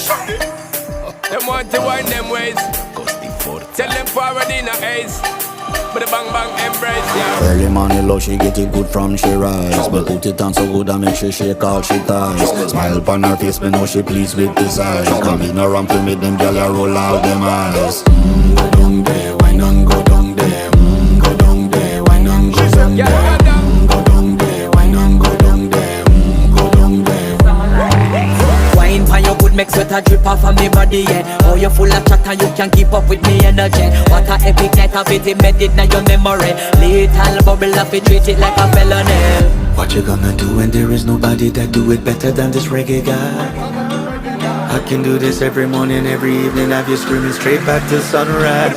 Them want to wind them ways. Tell them forward in a haze. But the bang bang embrace, yeah. Early morning love, she get it good from she rise. But put it on so good and make she shake all she ties. Smile upon her face, me know she pleased with this eyes. Come in around to make them gyal a roll out them eyes. Go down there, why not go down there? Go down there, why not go down there? Go down there, why not go down there? Go down there. Wine pan your good make sweat a drip off of me body, yeah. Oh, you full of chatter, you can't keep up with me energy. What a epic night of it, embedded in your memory. Little bubble of it, treat it like a felony. What you gonna do when there is nobody that do it better than this reggae guy? I can do this every morning, every evening, have you screaming straight back to sunrise.